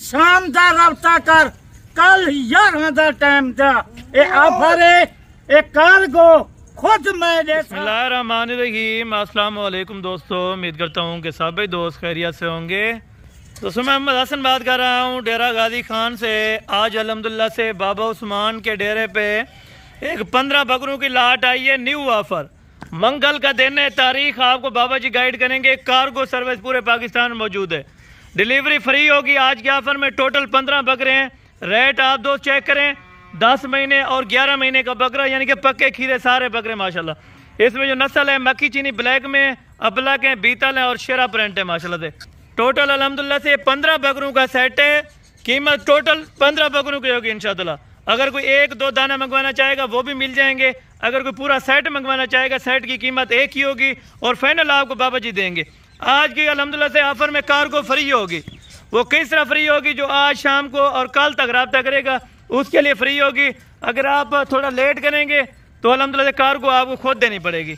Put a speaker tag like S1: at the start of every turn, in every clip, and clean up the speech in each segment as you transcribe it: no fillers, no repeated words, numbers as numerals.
S1: शाम का रब्ता कर, कल 11 का टाइम था। ये ऑफर है, एक कार्गो खुद मैं
S2: बिस्मिल्लाहिर्रहमानिर्रहीम। अस्सलाम वालेकुम दोस्तों, उम्मीद करता हूँ कि सभी दोस्त खैरियत से होंगे। दोस्तों मैं मोहम्मद हसन बात कर रहा हूँ डेरा गाजी खान से। आज अल्हम्दुलिल्लाह से बाबा उस्मान के डेरे पे एक 15 बकरों की लाट आई है। न्यू ऑफर, मंगल का दिन है, तारीख आपको बाबा जी गाइड करेंगे। कार्गो सर्विस पूरे पाकिस्तान में मौजूद है, डिलीवरी फ्री होगी। आज के ऑफर में टोटल 15 बकरे हैं। रेट आप दोस्त चेक करें, 10 महीने और 11 महीने का बकरा, यानी कि पक्के खीरे सारे बकरे माशाल्लाह। इसमें जो नस्ल है मक्खी चीनी ब्लैक में, अबलक है, बीतल है और शेरा प्रिंट है माशाल्लाह से। टोटल अल्हम्दुलिल्लाह से 15 बकरों का सेट है। कीमत टोटल 15 बकरों की होगी इंशाअल्लाह। अगर कोई 1-2 दाना मंगवाना चाहेगा वो भी मिल जाएंगे। अगर कोई पूरा सेट मंगवाना चाहेगा, सेट की कीमत एक ही होगी और फाइनल आपको बाबा जी देंगे। आज की अल्हम्दुलिल्लाह से ऑफर में कार्गो फ्री होगी। वो किस तरह फ्री होगी, जो आज शाम को और कल तक रब्ता करेगा उसके लिए फ्री होगी। अगर आप थोड़ा लेट करेंगे तो अल्हम्दुलिल्लाह से कार्गो आपको खुद देनी पड़ेगी।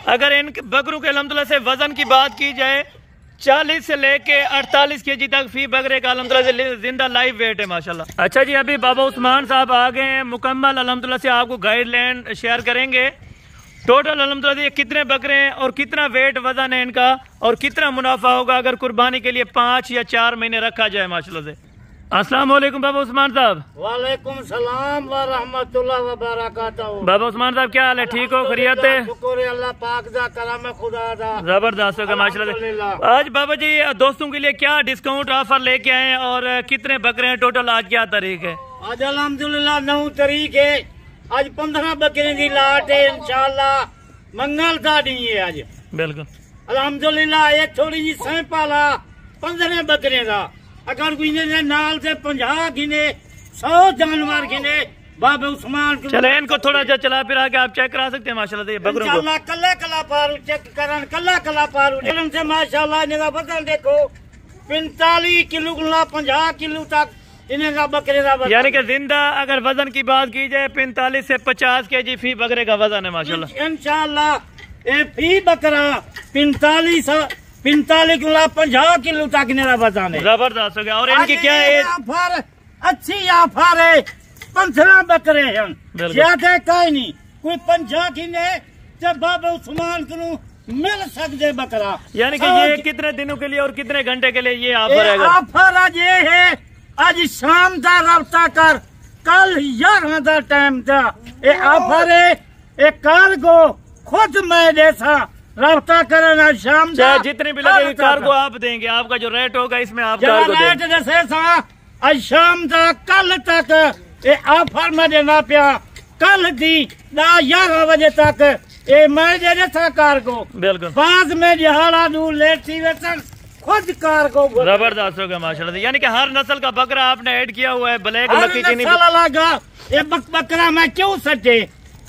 S2: अगर इन बकरों के अल्हम्दुलिल्लाह से वजन की बात की जाए, 40 से लेके 48 kg तक फी बकरे का अल्हम्दुलिल्लाह से जिंदा लाइव वेट है माशाल्लाह। अच्छा जी, अभी बाबा उस्मान साहब आ गए हैं, मुकम्मल अल्हम्दुलिल्लाह से आपको गाइडलाइन शेयर करेंगे। टोटल अल्हम्दुलिल्लाह से कितने बकरे हैं और कितना वेट वजन है इनका और कितना मुनाफा होगा अगर कुर्बानी के लिए 5 या 4 महीने रखा जाए माशाल्लाह से। अस्सलाम वालेकुम बाबा उस्मान साहब।
S1: वालेकुम सलाम व रहमतुल्लाह व बरकातहू।
S2: बाबा उस्मान साहब क्या हाल है, ठीक हो, खैरियत है?
S1: शुक्र है अल्लाह पाक दा, करम है खुदा दा,
S2: जबरदस्त होगा माशाल्लाह से। आज बाबा जी दोस्तों के लिए क्या डिस्काउंट ऑफर लेके आए और कितने बकरे हैं टोटल? आज क्या तारीख है?
S1: आज अल्हम्दुलिल्लाह 9 तारीख है। आज 15 बकरे की लाट है इंशाअल्लाह। मंगल का दिन है आज।
S2: बिल्कुल
S1: अल्हम्दुलिल्लाह। ये थोड़ी जी सैंपाला 15 बकरे का। अगर कोई ने नाल से 50 गिने 100 जानवर गिने बाबा उस्मान को
S2: चले इनको थोड़ा जा चला फिरा के आप चेक करा सकते हैं माशाल्लाह से बकरों को।
S1: इंशाअल्लाह कल्ला पारू चेक करन, कल्ला पारू से माशाल्लाह इनका वजन देखो 45 किलो 50 किलो तक इनका बकरे का वजन।
S2: यानी कि जिंदा अगर वजन की बात की जाए 45 से 50 kg फी बकरे का वजन है माशाल्लाह।
S1: इंशाअल्लाह ये फी बकरा 45 किलो 50 किलो तक इनका वजन है।
S2: जबरदस्त हो गया। और इनकी क्या है
S1: ऑफर? अच्छी ऑफर है। 15 बकरे हैं, ज्यादा कहीं नहीं। कोई 50 गिने जब बाबा उस्मान को मिल सकते बकरा।
S2: यानी कि ये कितने दिनों के लिए और कितने घंटे के लिए ये ऑफर है?
S1: ऑफर आज ये है, आज शाम का रब्ता कर, कल 11 का टाइम था। ये ऑफर है, एक कार्गो खुद मैं जैसा रब्ता करना शाम
S2: चाहे जितनी भी लगेगी कार्गो आप देंगे। आपका जो रेट होगा इसमें आप कार्गो
S1: रेट जैसे आज शाम तक कल तक ये ऑफर में देना पिया। कल दी 11 बजे तक ये मैं दे था कार्गो। बिल्कुल 5 में जहाड़ा दूर लेट थी वेतन खुद कार्गो।
S2: जबरदस्त होगा माशाल्लाह से। यानी कि हर नस्ल का बकरा आपने ऐड किया हुआ है। ब्लैक मक्खी चीनी
S1: लगा ये बकरा मैं क्यों सटे।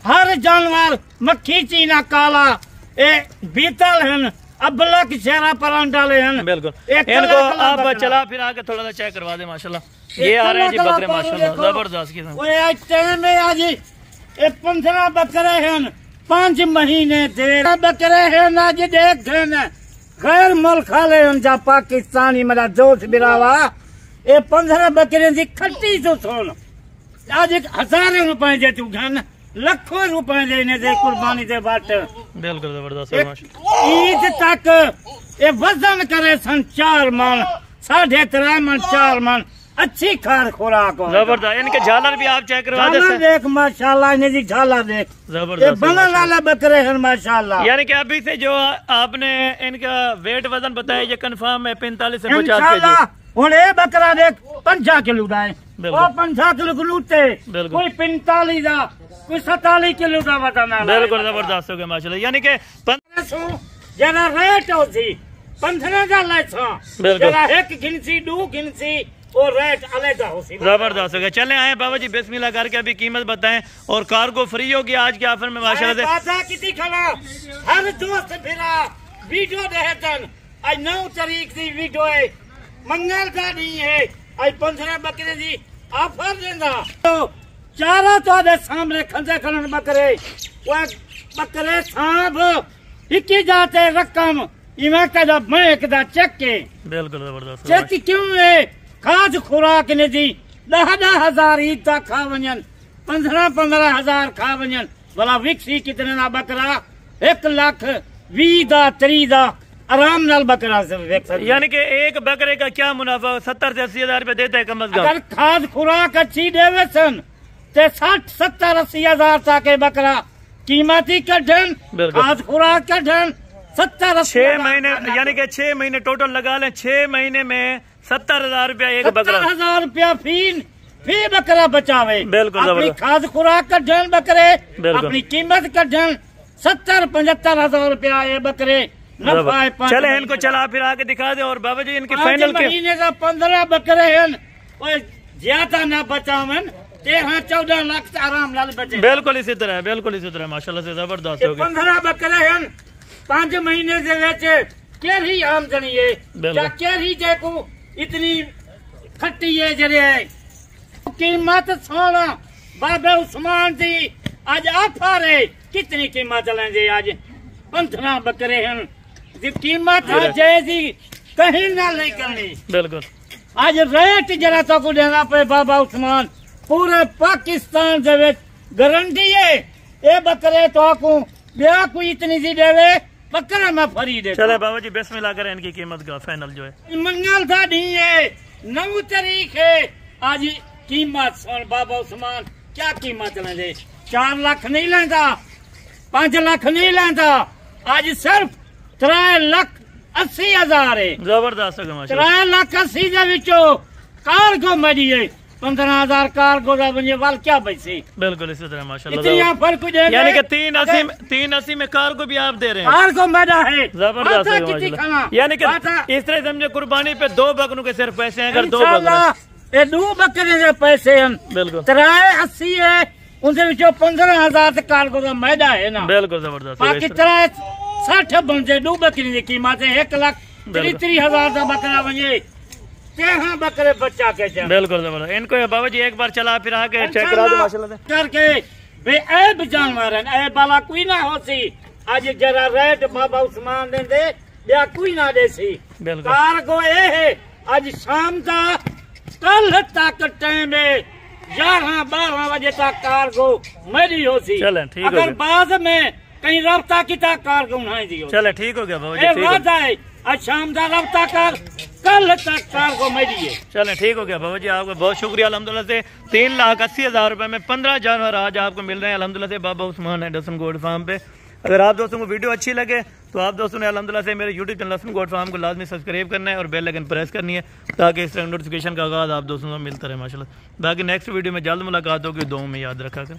S1: हर जानवर मक्खी चीना काला ए बीतल है, अबलक शेरा परन डाले हैं।
S2: बिल्कुल इनको आप चला फिरा के थोड़ा सा चेक करवा दे माशाल्लाह। ये आ रहे हैं जी बकरे माशाल्लाह जबरदस्त किस्म।
S1: आज टाइम में आज 15 बकरे हैं, 5 महीने थे बकरे हैं। आज देख गैर मुल्क वाले जा पाकिस्तानी मेरा दोस्त बिरावा ये 15 बकरे की खट्टी तो सुन। आज 1000 रुपए दे तू घन, लाखों रुपए देने दे कुर्बानी दे बाट।
S2: बिल्कुल जबरदस्त।
S1: ईद तक ये वजन करे सन 4 मन 3.5 मन 4 मन अच्छी खार खुराक हो।
S2: जबरदस्त। इनके झालर भी आप चेक करवा दे।
S1: देख माशाल्लाह इनकी झालर देख,
S2: जबरदस्त
S1: बनल वाला बकरे हैं माशाल्लाह।
S2: यानी कि अभी से जो आपने इनका वेट वजन बताया ये कंफर्म है 45 से 50 kg।
S1: हूँ ये बकरा देख 50 किलो का है, वो 50 किलो लूटे, कोई 45 का, कोई 47 किलो का बताना।
S2: बिल्कुल जबरदस्त हो गया माशाल्लाह। यानी कि
S1: 1500 जरा रेट होती 15 का जरा 1 गिनसी 2 गिनसी और रेट अलग होती।
S2: जबरदस्त हो गया। चले आए बाबा जी बिस्मिल्लाह करके अभी कीमत बताएं और कार्गो फ्री होगी आज के ऑफर में माशाल्लाह से।
S1: कितनी खड़ा हर दोस्त फिरा वीडियो देहतन। आज 9 तारीख की वीडियो है, मंगल का नहीं है। आज 15 बकरे की ऑफर देना तो चारों तो सामने खंजे खलन बकरे वो बकरे सांप इक्की जाते रकम इवें का मैं एक दा चेक के।
S2: बिल्कुल जबरदस्त।
S1: चेक क्यों है खाद खुराक ने जी 10,000 ईद तक खा वञनि 15,000 खा वञनि भला विकसी कितने ना बकरा 1,20,000 दा 30 दा आराम नाल बकरा से विक सकदा।
S2: यानी कि एक बकरे का क्या मुनाफा 70 से 80 हजार रुपए देता है कम अज कम।
S1: अगर खाद खुराक अच्छी देवे सन ते 60, 70, 80 हजार तक बकरा कीमती कढ़न खाद खुराक कढ़न 70, 80
S2: 6 महीने यानी कि 6 महीने टोटल लगा लें 6 महीने में 70,000 रुपया एक बकरा
S1: 70,000 रुपया फी बकरा बचावे।
S2: बिल्कुल
S1: अपनी खाद खुराक कढ़न बकरे अपनी कीमत कढ़न 70, 75,000 रुपया ये बकरे नफा है।
S2: चले इनको चला फिर आके दिखा दे। और बाबा जी इनके फाइनल के
S1: महीने का 15 बकरे हैं ज्यादा ना बचावन 13-14 लाख आराम लाल बचे।
S2: बिल्कुल इसी तरह बिल्कुल इसी तरह माशाल्लाह से जबरदस्त हो गया।
S1: 15 बकरे हैं 5 महीने से वेचे केरी आमदनी है क्या केरी जेको इतनी खट्टी है जरे कीमत सोना बाबे उस्मान दी आज ऑफर है कितनी कीमत लेंगे आज 15 बकरे हैं जी कीमत जैसी कहीं ना नहीं करनी।
S2: बिल्कुल
S1: आज रेट जरा तो को देना पे बाबा उस्मान पूरे पाकिस्तान दे गारंटी है ये बकरे तो को ब्याह को इतनी सी देवे बकरा में फरी दे।
S2: चले बाबा जी बिस्मिल्लाह करें इनकी कीमत का फाइनल जो है
S1: मंगल था नहीं है 9 तारीख है आज कीमत सुन बाबा उस्मान क्या कीमत लेंगे 4 लाख नहीं लेंदा 5 लाख नहीं लेंदा आज सिर्फ 3,80,000 है।
S2: जबरदस्त है माशाल्लाह
S1: 3,80,000 दे विचों कार्गो मरी है 15,000 कार्गो दा बने वाल क्या पैसे।
S2: बिल्कुल इसी तरह माशाल्लाह
S1: इतना फर्क दे
S2: यानी कि 380 में कार्गो भी आप दे रहे हैं
S1: कार्गो मैदा है
S2: जबरदस्त है माशाल्लाह। यानी कि इस तरह समझे कुर्बानी पे 2 बकरों के सिर्फ पैसे हैं अगर 2 बकरे
S1: ये 2 बकरे के पैसे हैं
S2: बिल्कुल
S1: 380 है उनसे विचों 15,000 तक कार्गो का मैदा है ना।
S2: बिल्कुल जबरदस्त
S1: बाकी 60 बन दो बकरी की कीमत है 1,33,000 का बकरा बने 13 बकरे बच्चा के जाए।
S2: बिल्कुल जबरदस्त इनको बाबा जी एक बार चला फिर आके चेक करा दो माशाल्लाह
S1: करके बेऐब जानवर है ऐब वाला कोई ना होसी आज जरा रेट बाबा उस्मान दे या कोई ना देसी। कार्गो ये है आज शाम का कल तक टाइम है 11-12 बजे तक कार्गो मेरी होसी। अगर बाद में कहीं रफ्ता की कार्गो नहीं दी
S2: चले ठीक हो गया बाबा जी ठीक
S1: है आज शाम का रफ्ता कर कल तक कार्गो मेरी है।
S2: चले ठीक हो गया बाबा जी आपका बहुत शुक्रिया अल्हम्दुलिल्लाह से 3,80,000 रुपए में 15 जानवर आज आपको मिल रहे हैं अल्हम्दुलिल्लाह से बाबा उस्मान एंडरसन गोट फार्म पे। अगर आप दोस्तों को वीडियो अच्छी लगे तो आप दोस्तों ने अल्हम्दुलिल्लाह से मेरे YouTube channel Anderson goat farm को लाजमी सब्सक्राइब करना है और बेल आइकन प्रेस करनी है ताकि इस तरह नोटिफिकेशन का आगाज़ आप दोस्तों को मिलता रहे माशाल्लाह। बाकी नेक्स्ट वीडियो में जल्द मुलाकात होगी, दुआ में याद रखा कर।